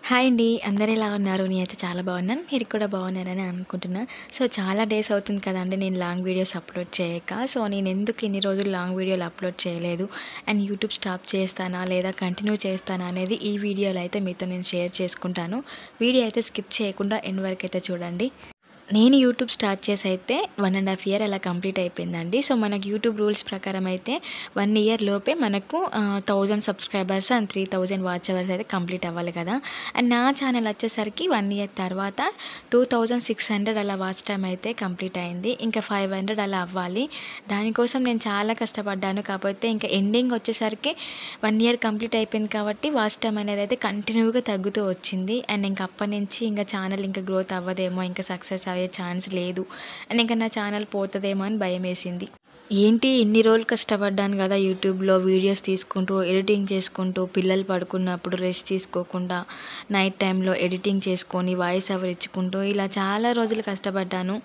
Hi అండి. అందరూ ఎలా ఉన్నారు? నేనైతే చాలా బాగున్నాను. మీరు కూడా బాగున్నారని అనుకుంటున్నా. సో, చాలా డేస్ అవుతుంది కదండీ నేను లాంగ్ వీడియోస్ అప్‌లోడ్ చేయక. సో, నేనెందుకు ఇన్ని రోజులు లాంగ్ వీడియోలు అప్‌లోడ్ చేయలేదు అండ్ యూట్యూబ్ స్టాప్ చేస్తానా? లేదా కంటిన్యూ చేస్తానా? అనేది ఈ వీడియోలో అయితే మీతో నేను షేర్ చేసుకుంటాను. వీడియో అయితే స్కిప్ చేయకుండా ఎండ్ వరకైతే చూడండి. నేను యూట్యూబ్ స్టార్ట్ చేసి అయితే 1½ ఇయర్ అలా కంప్లీట్ అయిపోయిందండి. సో, మనకు యూట్యూబ్ రూల్స్ ప్రకారం అయితే 1 ఇయర్ లోపే మనకు 1000 సబ్స్క్రైబర్స్ అండ్ 3000 వాచ్ అవర్స్ అయితే కంప్లీట్ అవ్వాలి కదా! అండ్ నా ఛానల్ వచ్చేసరికి 1 ఇయర్ తర్వాత 2600 అలా వాచ్ టైమ్ అయితే కంప్లీట్ అయింది. ఇంకా 500 అలా అవ్వాలి. దానికోసం నేను చాలా కష్టపడ్డాను. కాకపోతే ఇంకా ఎండింగ్ వచ్చేసరికి 1 ఇయర్ కంప్లీట్ అయిపోయింది కాబట్టి వాచ్ టైమ్ అనేది అయితే కంటిన్యూగా తగ్గుతూ వచ్చింది. అండ్ ఇంక అప్పటినుంచి ఇంకా ఛానల్ ఇంకా గ్రోత్ అవ్వదేమో, ఇంకా సక్సెస్ అయ్యే ఛాన్స్ లేదు అండ్ ఇంకా నా ఛానల్ పోతదేమో అని భయమేసింది. ఏంటి ఇన్ని రోజులు కష్టపడ్డాను కదా యూట్యూబ్‌లో వీడియోస్ తీసుకుంటూ, ఎడిటింగ్ చేసుకుంటూ, పిల్లలు పడుకున్నప్పుడు రెస్ట్ తీసుకోకుండా, నైట్ టైమ్‌లో ఎడిటింగ్ చేసుకొని, వాయిస్ ఓవర్ ఇచ్చుకుంటూ ఇలా చాలా రోజులు కష్టపడ్డాను.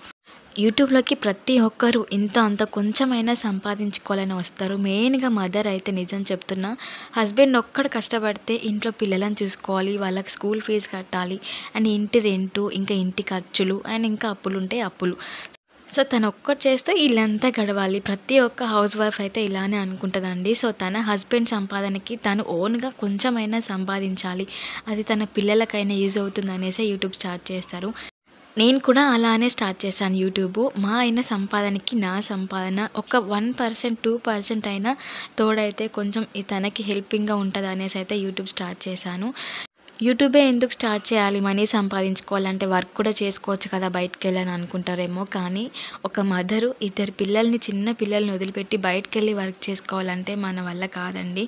యూట్యూబ్‌లోకి ప్రతి ఒక్కరు ఇంత అంత కొంచెమైనా సంపాదించుకోవాలని వస్తారు. మెయిన్‌గా మదర్ అయితే నిజం చెప్తున్నా. హస్బెండ్ ఒక్కడు కష్టపడితే ఇంట్లో పిల్లలను చూసుకోవాలి, వాళ్ళకి స్కూల్ ఫీజు కట్టాలి అండ్ ఇంటి రెంటు, ఇంకా ఇంటి ఖర్చులు అండ్ ఇంకా అప్పులుంటే అప్పులు. సో, తనొక్కటి చేస్తే ఇల్లంతా గడవాలి. ప్రతి ఒక్క హౌస్ వైఫ్ అయితే ఇలానే అనుకుంటదండి. సో, తన హస్బెండ్ సంపాదనకి తను ఓన్‌గా కొంచెమైనా సంపాదించాలి. అది తన పిల్లలకైనా యూజ్ అవుతుందనేసే యూట్యూబ్ స్టార్ట్ చేస్తారు. నేను కూడా అలానే స్టార్ట్ చేశాను యూట్యూబు. మా ఆయన సంపాదనకి నా సంపాదన ఒక 1%, 2% అయినా తోడైతే కొంచెం తనకి హెల్పింగ్‌గా ఉంటదనేసైతే యూట్యూబ్ స్టార్ట్ చేశాను. యూట్యూబే ఎందుకు స్టార్ట్ చేయాలి? మనీ సంపాదించుకోవాలంటే వర్క్ కూడా చేసుకోవచ్చు కదా బయటికెళ్ళని అనుకుంటారేమో. కానీ ఒక మదరు ఇద్దరు పిల్లల్ని, చిన్న పిల్లల్ని వదిలిపెట్టి బయటికెళ్ళి వర్క్ చేసుకోవాలంటే మన వల్ల కాదండి.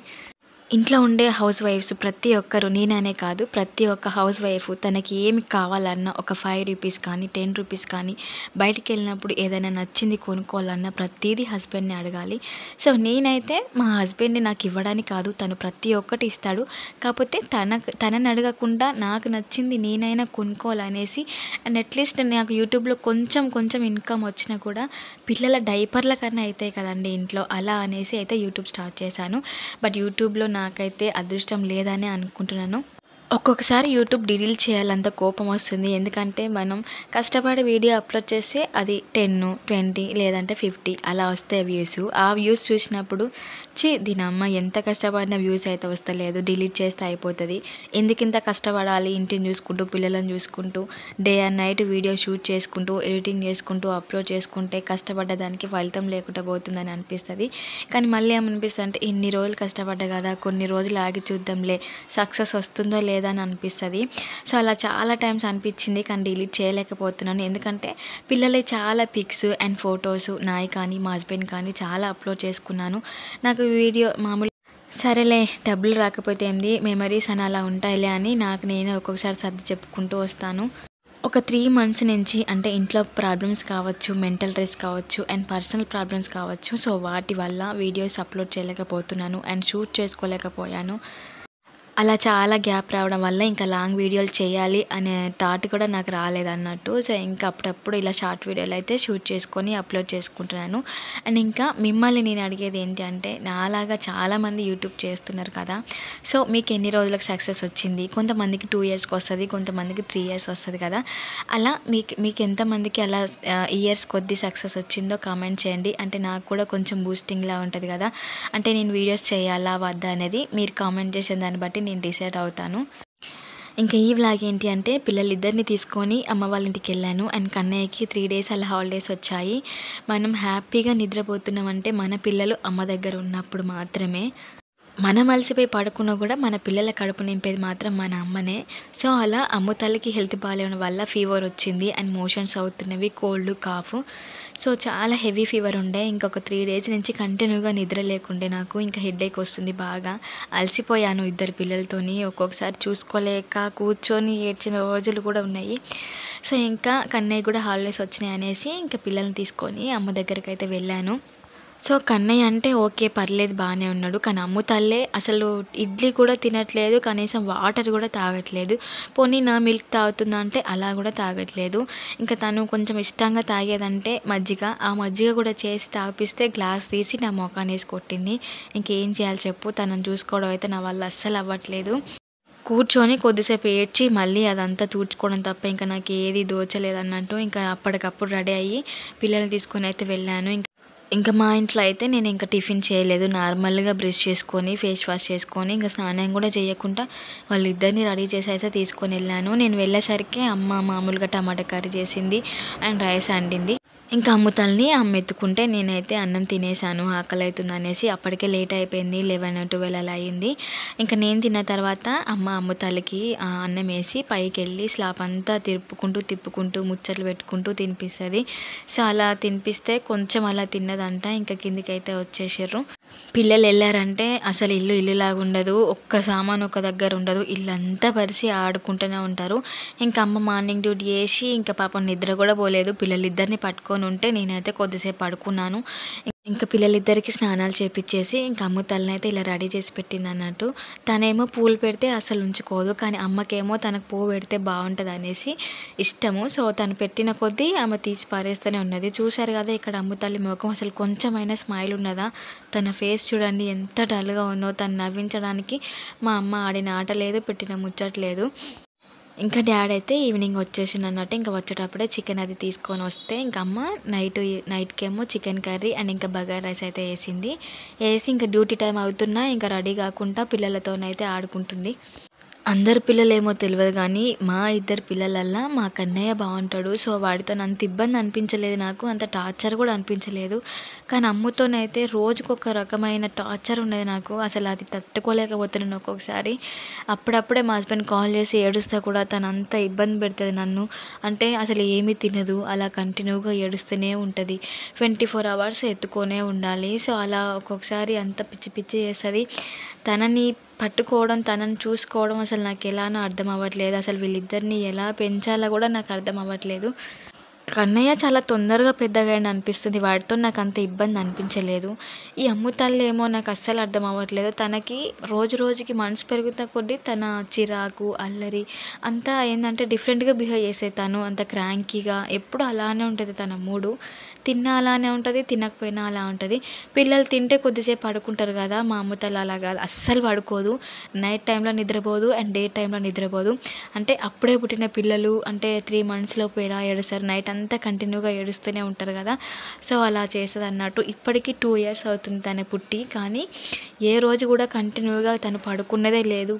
ఇంట్లో ఉండే హౌస్ వైఫ్స్ ప్రతి ఒక్కరు, నేననే కాదు, ప్రతి ఒక్క హౌస్ వైఫ్ తనకి ఏమి కావాలన్నా ఒక రూ. 5 కానీ, రూ. 10 కానీ బయటికెళ్ళినప్పుడు ఏదైనా నచ్చింది కొనుక్కోవాలన్నా ప్రతీదీ హస్బెండ్‌ని అడగాలి. సో, నేనైతే మా హస్బెండ్‌ని నాకు ఇవ్వడానికి కాదు, తను ప్రతి ఒక్కటి ఇస్తాడు. కాకపోతే తనని అడగకుండా నాకు నచ్చింది నేనైనా కొనుక్కోవాలనేసి అండ్ అట్‌లీస్ట్ నాకు యూట్యూబ్‌లో కొంచెం కొంచెం ఇన్‌కమ్ వచ్చినా కూడా పిల్లల డైపర్ల కన్నా అయితాయి కదండీ ఇంట్లో. అలా అనేసి అయితే యూట్యూబ్ స్టార్ట్ చేశాను. బట్ యూట్యూబ్‌లో నాకైతే అదృష్టం లేదనే అనుకుంటున్నాను. ఒక్కొక్కసారి యూట్యూబ్ డిలీట్ చేయాలంత కోపం వస్తుంది. ఎందుకంటే మనం కష్టపడి వీడియో అప్‌లోడ్ చేస్తే అది 10, 20 లేదంటే 50 అలా వస్తాయి వ్యూస్. ఆ వ్యూస్ చూసినప్పుడు దీనమ్మ ఎంత కష్టపడిన వ్యూస్ అయితే వస్తలేదు. డిలీట్ చేస్తే అయిపోతది. ఎందుకింత కష్టపడాలి ఇంటిని చూసుకుంటూ, పిల్లలను చూసుకుంటూ, day and night video shoot చేసుకుంటూ, ఎడిటింగ్ చేసుకుంటూ, అప్‌లోడ్ చేసుకుంటే కష్టపడ్డ దానికి ఫలితం లేకుండా పోతుందని అనిపిస్తది. కానీ మళ్ళీ ఏమనిపిస్తదంటే ఇన్ని రోజులు కష్టపడ్డా కదా! కొన్ని రోజులు ఆగి చూద్దాంలే సక్సెస్ వస్తుందో లేదో అని అనిపిస్తది. సో, అలా చాలా టైమ్స్ అనిపించింది. కానీ డిలీట్ చేయలేకపోతున్నాను. ఎందుకంటే పిల్లలయి చాలా పిక్స్ అండ్ ఫోటోస్ నాయి కానీ, మా హస్బెండ్ కానీ చాలా అప్‌లోడ్ చేసుకున్నాను. నాకు వీడియో సరేలే డబ్బులు రాకపోతే ఏంది, మెమరీస్ అని అలా ఉంటాయిలే అని నాకు నేనే ఒక్కొక్కసారి సర్ది చెప్పుకుంటూ వస్తాను. ఒక 3 మంత్స్ నుంచి అంటే ఇంట్లో ప్రాబ్లమ్స్ కావచ్చు, మెంటల్ స్ట్రెస్ కావచ్చు అండ్ పర్సనల్ ప్రాబ్లమ్స్ కావచ్చు. సో, వాటి వల్ల వీడియోస్ అప్‌లోడ్ చేయలేకపోతున్నాను అండ్ షూట్ చేసుకోలేకపోయాను. అలా చాలా గ్యాప్ రావడం వల్ల ఇంకా లాంగ్ వీడియోలు చేయాలి అనే థాట్ కూడా నాకు రాలేదన్నట్టు. సో, ఇంకా అప్పుడప్పుడు ఇలా షార్ట్ వీడియోలు అయితే షూట్ చేసుకొని అప్‌లోడ్ చేసుకుంటున్నాను. అండ్ ఇంకా మిమ్మల్ని నేను అడిగేది ఏంటి అంటే, నాలాగా చాలామంది యూట్యూబ్ చేస్తున్నారు కదా! సో, మీకు ఎన్ని రోజులకు సక్సెస్ వచ్చింది? కొంతమందికి 2 ఇయర్స్‌కి వస్తది. కొంతమందికి 3 ఇయర్స్ వస్తది కదా! అలా మీకు ఎంతమందికి అలా ఇయర్స్ కొద్దీ సక్సెస్ వచ్చిందో కామెంట్ చేయండి. అంటే నాకు కూడా కొంచెం బూస్టింగ్‌లా ఉంటది కదా! అంటే నేను వీడియోస్ చేయాలా? వద్దా? అనేది మీరు కామెంట్ చేసే దాన్ని బట్టి నేను డిసైడ్ అవుతాను. ఇంకా ఈ వ్లాగ్ ఏంటి అంటే పిల్లలిద్దరిని తీసుకొని అమ్మ వాళ్ళ ఇంటికెళ్ళాను. అండ్ కన్నయ్యకి 3 డేస్ అలా హాలిడేస్ వచ్చాయి. మనం హ్యాపీగా నిద్రపోతున్నామంటే మన పిల్లలు అమ్మ దగ్గర ఉన్నప్పుడు మాత్రమే. మనం అలసిపోయి పడుకున్నా కూడా మన పిల్లల కడుపు నింపేది మాత్రం మన అమ్మనే. సో, అలా అమ్మ తల్లికి హెల్త్ బాలేవడం వల్ల ఫీవర్ వచ్చింది అండ్ మోషన్స్ అవుతున్నవి, కోల్డ్, కాఫ్. సో, చాలా హెవీ ఫీవర్ ఉండే. ఇంకొక 3 డేస్ నుంచి కంటిన్యూగా నిద్ర లేకుండే నాకు. ఇంకా హెడేక్ వస్తుంది బాగా. అలసిపోయాను ఇద్దరు పిల్లలతోని. ఒక్కొక్కసారి చూసుకోలేక కూర్చొని ఏడ్చిన రోజులు కూడా ఉన్నాయి. సో, ఇంకా కన్నయ్య కూడా హాలిడేస్ వచ్చినాయి అనేసి ఇంకా పిల్లల్ని తీసుకొని అమ్మ దగ్గరికైతే వెళ్ళాను. సో, కన్నయ్య అంటే ఓకే. పర్లేదు బానే ఉన్నాడు. కానీ అమ్ము తల్లే అసలు ఇడ్లీ కూడా తినట్లేదు. కనీసం వాటర్ కూడా తాగట్లేదు. పోనీ నా మిల్క్ తాగుతుందా అంటే అలా కూడా తాగట్లేదు. ఇంకా తను కొంచెం ఇష్టంగా తాగేదంటే మజ్జిగ. ఆ మజ్జిగ కూడా చేసి తాగిపిస్తే గ్లాస్ తీసి నా మొఖానేసి కొట్టింది. ఇంకేం చేయాలి చెప్పు? తనని చూసుకోవడం అయితే నా వల్ల అస్సలు అవ్వట్లేదు. కూర్చొని కొద్దిసేపు ఏడ్చి మళ్ళీ అదంతా తుడుచుకోవడం తప్ప ఇంకా నాకు ఏది దోచలేదన్నట్టు ఇంకా అప్పటికప్పుడు రెడీ అయ్యి పిల్లల్ని తీసుకొని అయితే వెళ్ళాను. ఇంకా మా ఇంట్లో అయితే నేను ఇంకా టిఫిన్ చేయలేదు. నార్మల్‌గా బ్రష్ చేసుకొని, ఫేస్ వాష్ చేసుకొని, ఇంక స్నానం కూడా చేయకుండా వాళ్ళిద్దరిని రెడీ చేసి అయితే తీసుకొనెళ్ళాను. నేను వెళ్ళేసరికి అమ్మ మామూలుగా టమాటా కర్రీ చేసింది అండ్ రైస్ వండింది. ఇంకా అమ్ముతల్ని ఎత్తుకుంటే నేనైతే అన్నం తినేసాను. ఆకలైతుందనేసి అప్పటికే లేట్ అయిపోయింది. 11, 12 అలా అయింది. ఇంక నేను తిన్న తర్వాత అమ్ముతలకి అన్నమేసి పైకెళ్ళి స్లాప్ అంతా తిప్పుకుంటూ ముచ్చట్లు పెట్టుకుంటూ తినిపిస్తది. సో, అలా తినిపిస్తే కొంచెం అలా తిన్నదంట. ఇంక కిందికైతే వచ్చేసిర్రు. పిల్లలెళ్లారంటే అసలు ఇల్లులాగా ఉండదు. ఒక్క సామాను ఒక దగ్గర ఉండదు. ఇల్లంతా పరిసి ఆడుకుంటూనే ఉంటారు. ఇంకా అమ్మ మార్నింగ్ డ్యూటీ చేసి ఇంకా పాపం నిద్ర కూడా పోలేదు. పిల్లలిద్దరిని పట్టుకొని ఉంటే నేనైతే కొద్దిసేపు పడుకున్నాను. ఇంకా పిల్లలిద్దరికీ స్నానాలు చేపిచ్చేసి ఇంకా అమ్మ తలనైతే ఇలా రెడీ చేసి పెట్టిందన్నట్టు. తనేమో పూలు పెడితే అసలు ఉంచుకోదు. కానీ అమ్మకేమో తనకు పువ్వు పెడితే బాగుంటుందనేసి ఇష్టము. సో, తను పెట్టిన కొద్దీ ఆమె తీసి పారేస్తూనే ఉన్నది. చూశారు కదా ఇక్కడ అమ్మ తల్లి ముఖం అసలు కొంచెమైనా స్మైల్ ఉన్నదా? తన ఫేస్ చూడండి ఎంత డల్‌గా ఉందో. తను నవ్వించడానికి మా అమ్మ ఆడిన ఆట లేదు, పెట్టిన ముచ్చట లేదు. ఇంకా డాడీ అయితే ఈవినింగ్ వచ్చేసిండన్నట్టు. ఇంకా వచ్చేటప్పుడే చికెన్ అది తీసుకొని వస్తే ఇంక అమ్మ నైట్‌కేమో చికెన్ కర్రీ అండ్ ఇంకా బగారా రైస్ అయితే ఏసి ఇంకా డ్యూటీ టైం అవుతున్నా ఇంకా రెడీ కాకుండా పిల్లలతోనైతే ఆడుకుంటుంది. అందరి పిల్లలేమో తెలవదు గానీ, మా ఇద్దరు పిల్లలల్లా మా కన్నయ్య బావుంటాడు. సో, వాడితోని అంత ఇబ్బంది అనిపించలేదు నాకు. అంత టార్చర్ కూడా అనిపించలేదు. కానీ అమ్ముతోనైతే రోజుకొక రకమైన టార్చర్ ఉన్నది నాకు. అసలు అది తట్టుకోలేకపోతున్నాను ఒక్కొక్కసారి. అప్పుడప్పుడే మా హస్బెండ్ కాల్ చేసి ఏడుస్తా కూడా తనంత ఇబ్బంది పెడతది నన్ను. అంటే అసలు ఏమీ తినదు. అలా కంటిన్యూగా ఏడుస్తూనే ఉంటది. 24 అవర్స్ ఎత్తుకొనే ఉండాలి. సో, అలా ఒక్కొక్కసారి అంత పిచ్చి పిచ్చి చేస్తది. తనని పట్టుకోవడం, తనని చూసుకోవడం అసలు నాకెలానో అర్థం అవ్వట్లేదు. అసలు వీళ్ళిద్దరిని ఎలా పెంచాలో కూడా నాకు అర్థం అవ్వట్లేదు. కన్నయ్య చాలా తొందరగా పెద్దగయ్యిండు అనిపిస్తుంది. వాడితో నాకంత ఇబ్బంది అనిపించలేదు. ఈ అమ్ము తల్లేమో నాకు అస్సలు అర్థం అవ్వట్లేదు. తనకి రోజు రోజుకి మనసు పెరుగుతున్న కొద్దీ తన చిరాకు, అల్లరి అంతా ఏందంటే డిఫరెంట్‌గా బిహేవ్ చేసేది తను. అంత క్రాంకీగా ఎప్పుడు అలానే ఉంటది తన మూడు. తిన్నా అలానే ఉంటది, తినకపోయినా అలా ఉంటది. పిల్లలు తింటే కొద్దిసేపు పడుకుంటారు కదా! మా అమ్ము తల్లి అలా కాదు. అస్సలు పడుకోదు. నైట్ టైమ్‌లో నిద్రపోదు అండ్ డే టైమ్‌లో నిద్రపోదు. అంటే అప్పుడే పుట్టిన పిల్లలు అంటే 3 మంత్స్ లోపు ఎలా ఏడుస్తారు నైట్ అంతా కంటిన్యూగా ఏడుస్తూనే ఉంటారు కదా! సో, అలా చేస్తదన్నట్టు. ఇప్పటికి 2 ఇయర్స్ అవుతుంది తను పుట్టి. కానీ ఏ రోజు కూడా కంటిన్యూగా తను పడుకున్నదే లేదు.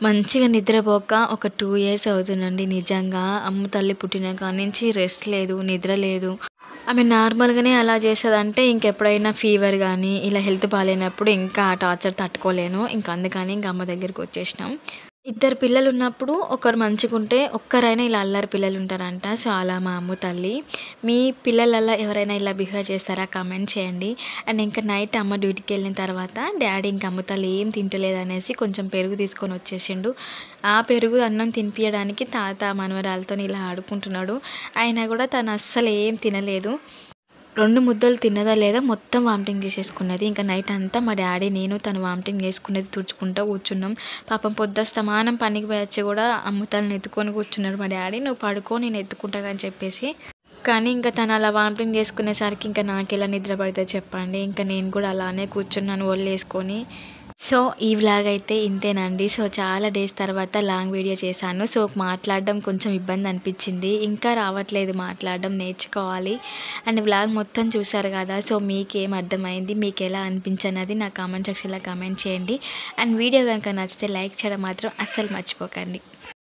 మంచిగా నిద్రపోక ఒక 2 ఇయర్స్ అవుతుందండి నిజంగా. అమ్మ తల్లి పుట్టిన కాడ్నుంచి రెస్ట్ లేదు, నిద్ర లేదు. ఆమె నార్మల్‌గానే అలా చేస్తదంటే ఇంకెప్పుడైనా ఫీవర్ గానీ, ఇలా హెల్త్ బాలేనప్పుడు ఇంకా ఆ టార్చర్ తట్టుకోలేను. అందుకని అమ్మ దగ్గరికొచ్చేసినాం. ఇద్దరు పిల్లలున్నప్పుడు ఒకరు మంచిగుంటే ఒక్కరైనా ఇలా అల్లరి పిల్లలుంటారంట. సో, అలా మా అమ్ము తల్లి. మీ పిల్లలల్లా ఎవరైనా ఇలా బిహేవ్ చేస్తారా? కామెంట్ చేయండి. అండ్ ఇంకా నైట్ అమ్మ డ్యూటీకెళ్ళిన తర్వాత డాడీ ఇంక అమ్ము తల్లి ఏం తింటలేదనేసి కొంచెం పెరుగు తీసుకొనొచ్చేసిండు. ఆ పెరుగు అన్నం తినిపియడానికి తాత మనవరాలతోని ఇలా ఆడుకుంటున్నాడు. అయినా కూడా తను అస్సలు ఏం తినలేదు. 2 ముద్దలు తిన్నదా లేదా మొత్తం వామిటింగ్ చేసేసుకున్నది. ఇంకా నైట్ అంతా మా డాడీ, నేను తను వామిటింగ్ చేసుకునేది తుడుచుకుంటూ కూర్చున్నాం. పాపం పొద్దస్తమానం పనికి పోయొచ్చి కూడా అమ్ముతల్ని ఎత్తుకొని కూర్చున్నాడు మా డాడీ. "నువ్వు పడుకో నేను ఎత్తుకుంటా" అని చెప్పేసి. కానీ ఇంకా తను అలా వామిటింగ్ చేసుకునేసరికి ఇంకా నాకెలా నిద్ర పడతది చెప్పండి. ఇంకా నేను కూడా అలానే కూర్చున్నాను ఒళ్ళేసుకొని. సో, ఈ వ్లాగ్ అయితే ఇంతేనండి. సో, చాలా డేస్ తర్వాత లాంగ్ వీడియో చేశాను. సో, మాట్లాడడం కొంచెం ఇబ్బంది అనిపించింది. ఇంకా రావట్లేదు మాట్లాడడం, నేర్చుకోవాలి. అండ్ వ్లాగ్ మొత్తం చూసారు కదా! సో, మీకేం అర్థమైంది, మీకు ఎలా అనిపించన్నది నా కామెంట్ సెక్షన్‌లో కామెంట్ చేయండి. అండ్ వీడియో కనుక నచ్చితే లైక్ చేయడం మాత్రం అస్సలు మర్చిపోకండి.